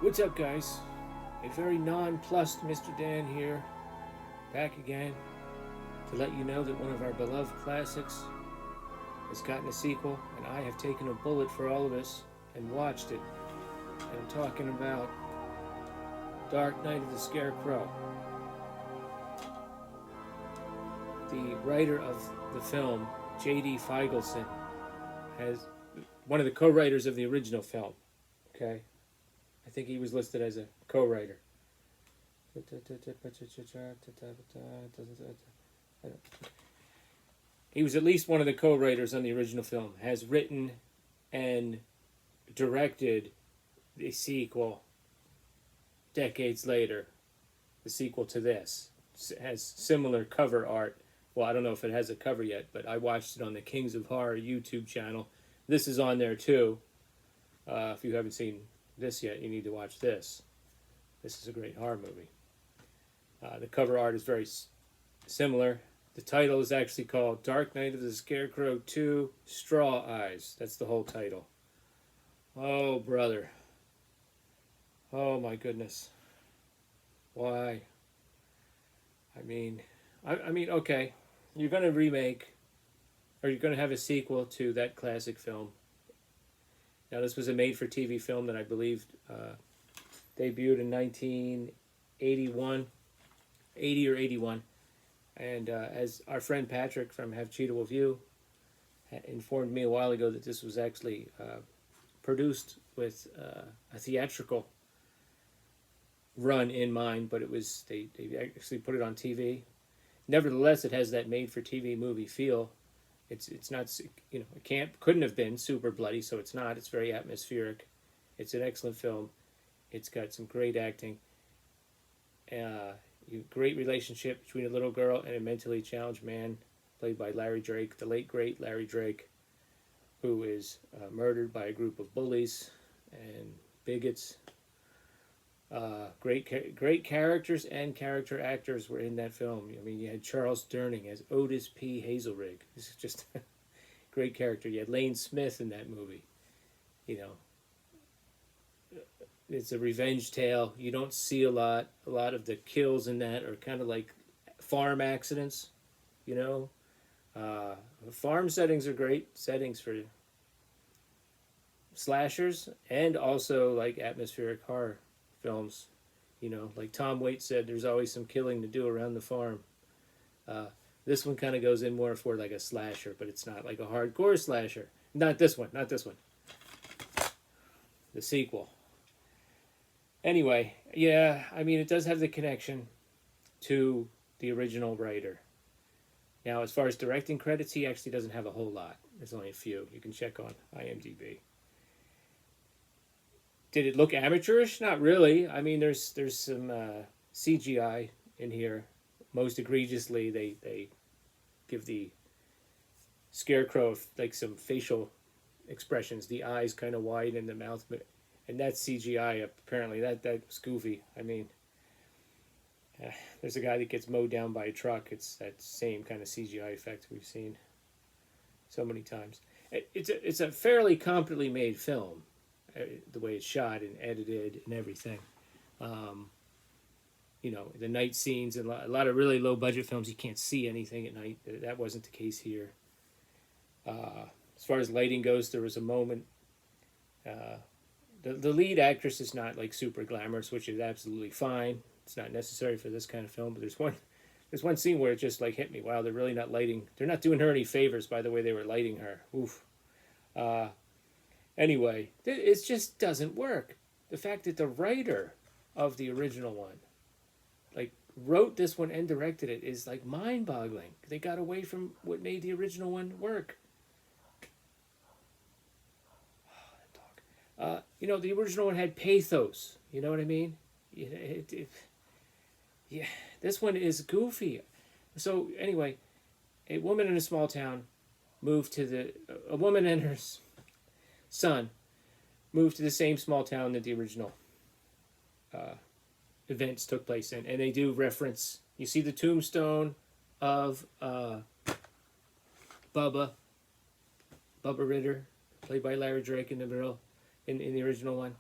What's up, guys? A very nonplussed Mr. Dan here, back again to let you know that one of our beloved classics has gotten a sequel, and I have taken a bullet for all of us and watched it. And I'm talking about Dark Knight of the Scarecrow. The writer of the film, J.D. Feigelson, has one of the co-writers of the original film. Okay, I think he was listed as a co-writer. He was at least one of the co-writers on the original film. Has written and directed the sequel decades later. The sequel to this has similar cover art. Well, I don't know if it has a cover yet, but I watched it on the Kings of Horror YouTube channel. This is on there too. If you haven't seen this yet, you need to watch this. This is a great horror movie. The cover art is very similar. The title is actually called Dark Knight of the Scarecrow 2 Straw Eyes. That's the whole title. Oh, brother. Oh, my goodness. Why? I mean, okay. You're going to remake, or you're going to have a sequel to that classic film. Now, this was a made-for-TV film that I believe debuted in 1981, 80 or 81. And as our friend Patrick from Have Cheatable View informed me a while ago that this was actually produced with a theatrical run in mind, but it was they actually put it on TV. Nevertheless, it has that made-for-TV movie feel. It's not, it couldn't have been super bloody, so it's not. It's very atmospheric. It's an excellent film. It's got some great acting. Great relationship between a little girl and a mentally challenged man, played by Larry Drake, the late great Larry Drake, who is murdered by a group of bullies and bigots. Great characters and character actors were in that film. I mean, you had Charles Durning as Otis P. Hazelrig. This is just a great character. You had Lane Smith in that movie. It's a revenge tale. You don't see a lot. A lot of the kills in that are kind of like farm accidents. Farm settings are great settings for slashers and also like atmospheric horror films. Like Tom Waits said, there's always some killing to do around the farm. This one kind of goes in more for like a slasher, but it's not like a hardcore slasher. Not this one. The sequel. Anyway, yeah, I mean, it does have the connection to the original writer. Now, as far as directing credits, he actually doesn't have a whole lot. There's only a few. You can check on IMDb. Did it look amateurish? Not really. I mean, there's some CGI in here. Most egregiously, they give the Scarecrow like some facial expressions. The eyes kind of wide and the mouth, and that's CGI. Apparently, that was goofy. I mean, there's a guy that gets mowed down by a truck. It's that same kind of CGI effect we've seen so many times. It's a fairly competently made film. The way it's shot and edited and everything. The night scenes and a lot of really low budget films, you can't see anything at night. That wasn't the case here. As far as lighting goes, there was a moment. The lead actress is not like super glamorous, which is absolutely fine. It's not necessary for this kind of film, but there's one scene where it just like hit me. Wow, they're really not lighting. They're not doing her any favors by the way they were lighting her. Oof. Anyway, it just doesn't work. The fact that the writer of the original one, like, wrote this one and directed it is, like, mind-boggling. They got away from what made the original one work. The original one had pathos. You know what I mean? Yeah, this one is goofy. So, anyway, a woman in a small town a woman and her son moved to the same small town that the original events took place in, and they do reference. You see the tombstone of Bubba Ritter, played by Larry Drake in the middle, in the original one.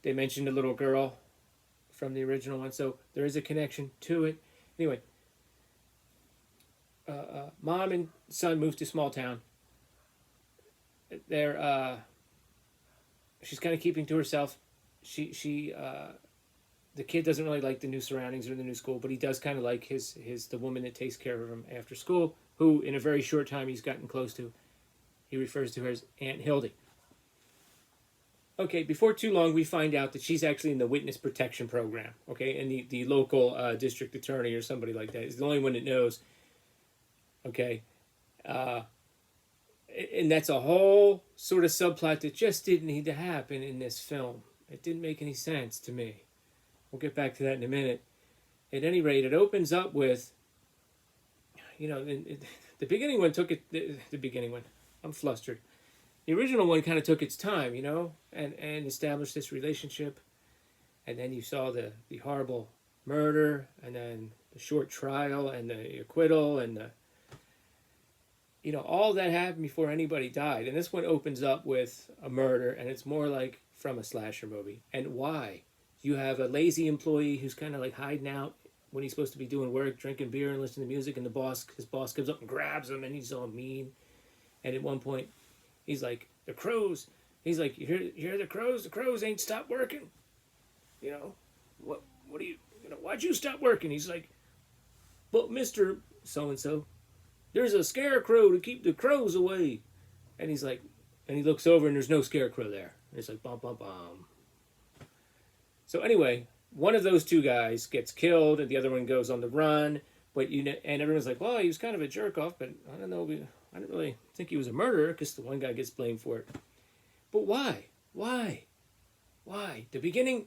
They mentioned a little girl from the original one, so there is a connection to it. Anyway, mom and son moved to small town. She's kind of keeping to herself. The kid doesn't really like the new surroundings or the new school, but he does kind of like the woman that takes care of him after school, who in a very short time he's gotten close to. He refers to her as Aunt Hildy. Okay, before too long, we find out that she's actually in the witness protection program. Okay, and the local district attorney or somebody like that is the only one that knows. Okay, and that's a whole sort of subplot that just didn't need to happen in this film. It didn't make any sense to me. We'll get back to that in a minute. At any rate, it opens up with, the beginning one took it. The beginning one, I'm flustered. The original one kind of took its time, and established this relationship. And then you saw the horrible murder, and then the short trial, and the acquittal, and all that happened before anybody died. And this one opens up with a murder, and it's more like from a slasher movie. And why? You have a lazy employee who's kind of like hiding out when he's supposed to be doing work, drinking beer and listening to music, and his boss comes up and grabs him, and he's all mean. And at one point, he's like, the crows. He's like, you hear the crows? The crows ain't stopped working. What do you, why'd you stop working? He's like, but Mr. So-and-so, there's a scarecrow to keep the crows away. And he's like, and he looks over and there's no scarecrow there. And it's like, bum, bum, bum. So anyway, one of those two guys gets killed and the other one goes on the run. But and everyone's like, well, he was kind of a jerk off, but I don't know. I didn't really think he was a murderer because the one guy gets blamed for it. But why? Why? The beginning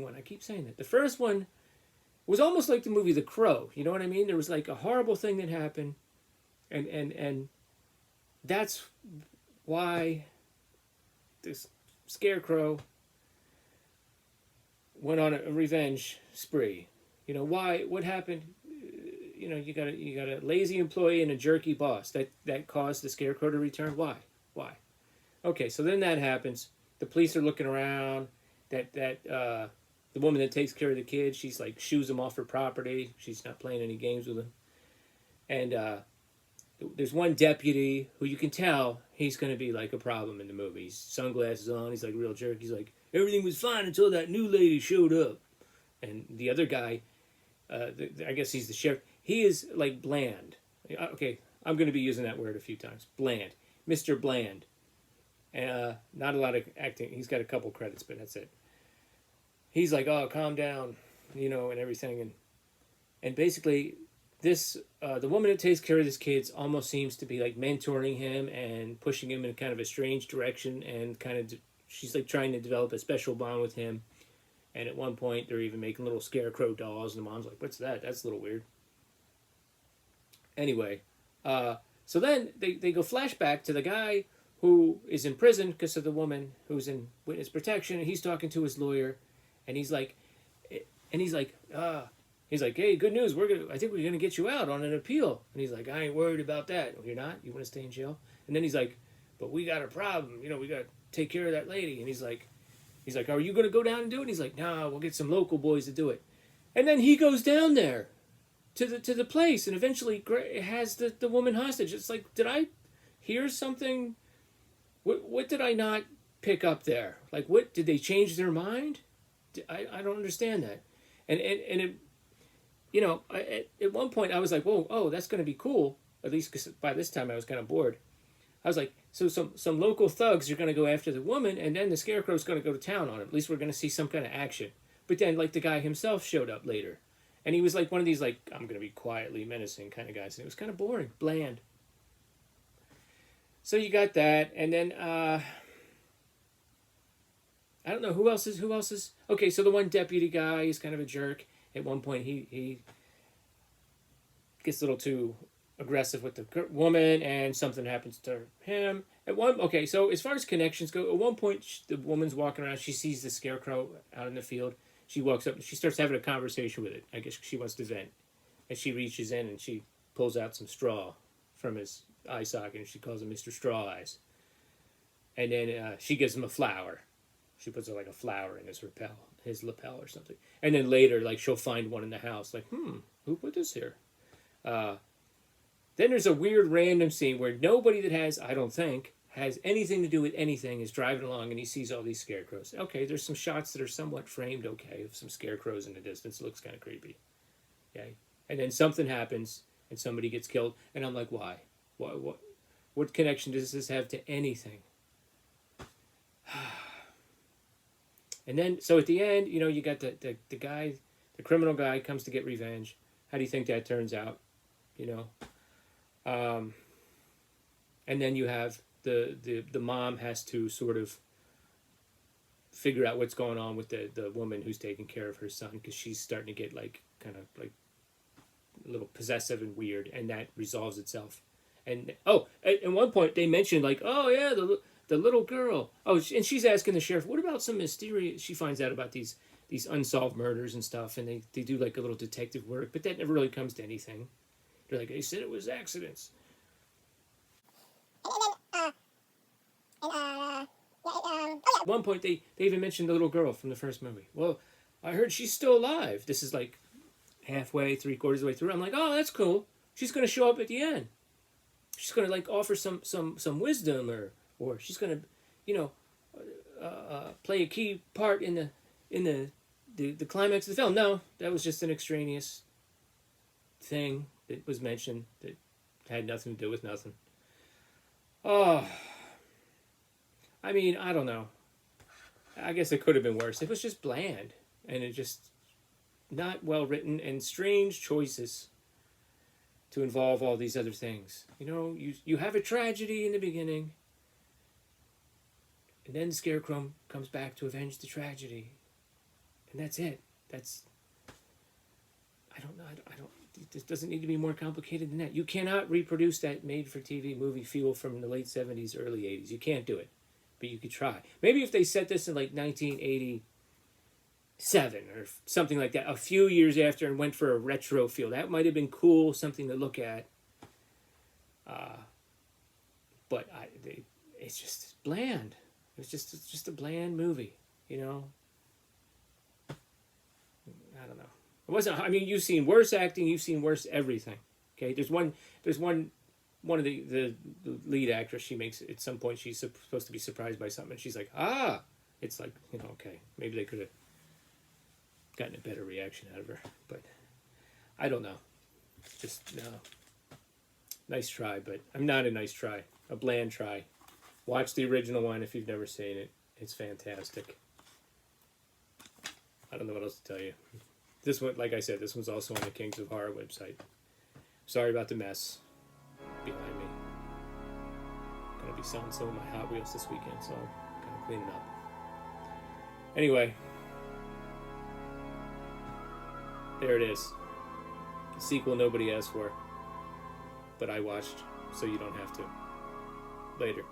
one, I keep saying that. The first one was almost like the movie The Crow. You know what I mean? There was like a horrible thing that happened. And that's why this Scarecrow went on a revenge spree. Why? What happened? You got a lazy employee and a jerky boss that caused the Scarecrow to return. Why? Okay, so then that happens. The police are looking around. The woman that takes care of the kid, she's like shoos him off her property. She's not playing any games with him. And there's one deputy who you can tell he's going to be like a problem in the movie. He's sunglasses on. He's like a real jerk. He's like, everything was fine until that new lady showed up. And the other guy, I guess he's the sheriff. He is like bland. Okay, I'm going to be using that word a few times. Bland. Mr. Bland. Not a lot of acting. He's got a couple credits, but that's it. He's like, oh, calm down, and everything. And basically, the woman that takes care of this kid almost seems to be like mentoring him and pushing him in kind of a strange direction. And she's like trying to develop a special bond with him. And at one point, they're even making little scarecrow dolls. And the mom's like, what's that? That's a little weird. Anyway, so then they go flashback to the guy who is in prison because of the woman who's in witness protection. And he's talking to his lawyer. And he's like, hey, good news. I think we're going to get you out on an appeal. And he's like, I ain't worried about that. Oh, you're not? You want to stay in jail? And then he's like, but we got a problem. We got to take care of that lady. And he's like, are you going to go down and do it? And he's like, no, we'll get some local boys to do it. And then he goes down there to the place and eventually has the woman hostage. It's like, did I hear something? What did I not pick up there? Like, what, did they change their mind? I don't understand that. And it, at one point I was like, whoa, oh, that's going to be cool. At least because by this time I was kind of bored. I was like, so some local thugs are going to go after the woman, and then the Scarecrow's going to go to town on him. At least we're going to see some kind of action. But then, like, the guy himself showed up later. And he was like one of these, like, I'm going to be quietly menacing kind of guys. And it was kind of boring, bland. So you got that. And then, I don't know, who else is... Okay, so the one deputy guy is kind of a jerk. At one point, he gets a little too aggressive with the woman, and something happens to him. Okay, so as far as connections go, at one point, the woman's walking around. She sees the Scarecrow out in the field. She walks up, and she starts having a conversation with it. I guess she wants to vent. And she reaches in, and she pulls out some straw from his eye socket, and she calls him Mr. Straw Eyes. And then she gives him a flower. She puts like a flower in his lapel or something. And then later, like she'll find one in the house. Like, who put this here? Then there's a weird random scene where nobody that I don't think, has anything to do with anything is driving along and he sees all these scarecrows. Okay, there's some shots that are somewhat framed okay of some scarecrows in the distance. It looks kind of creepy. Okay. And then something happens and somebody gets killed. And I'm like, why? What connection does this have to anything? And then, so at the end, you got the guy, the criminal guy comes to get revenge. How do you think that turns out? And then you have the mom has to sort of figure out what's going on with the woman who's taking care of her son, because she's starting to get kind of a little possessive and weird, and that resolves itself. And at one point they mentioned oh yeah, the little girl. Oh, and she's asking the sheriff, what about some mysterious? She finds out about these unsolved murders and stuff, and they do a little detective work, but that never really comes to anything. They're like, they said it was accidents. At one point they even mentioned the little girl from the first movie. Well, I heard she's still alive. This is halfway, 3/4 of the way through. I'm like, oh, that's cool. She's gonna show up at the end. She's gonna offer some wisdom, or she's gonna, play a key part in the climax of the film. No, that was just an extraneous thing that was mentioned that had nothing to do with nothing. Oh, I mean, I don't know. I guess it could have been worse. It was just bland, and it just not well written, and strange choices to involve all these other things. You have a tragedy in the beginning, and then Scarecrow comes back to avenge the tragedy, and that's it. I don't know. This doesn't need to be more complicated than that. You cannot reproduce that made-for-TV movie feel from the late 70s, early 80s. You can't do it, but you could try. Maybe if they set this in 1987 or something like that, a few years after, and went for a retro feel, that might have been cool, something to look at. But it's just bland. It's just a bland movie, I don't know. It wasn't. I mean, you've seen worse acting. You've seen worse everything. Okay, there's one of the lead actress. She makes at some point she's supposed to be surprised by something. And she's like, ah, it's okay, maybe they could have gotten a better reaction out of her, but I don't know. Just no. Nice try, but I'm not a nice try. A bland try. Watch the original one if you've never seen it. It's fantastic. I don't know what else to tell you. This one, like I said, this one's also on the Kings of Horror website. Sorry about the mess behind me. I'm going to be selling some of my Hot Wheels this weekend, so I'm kind of cleaning up. Anyway, there it is. The sequel nobody asked for, but I watched, so you don't have to. Later.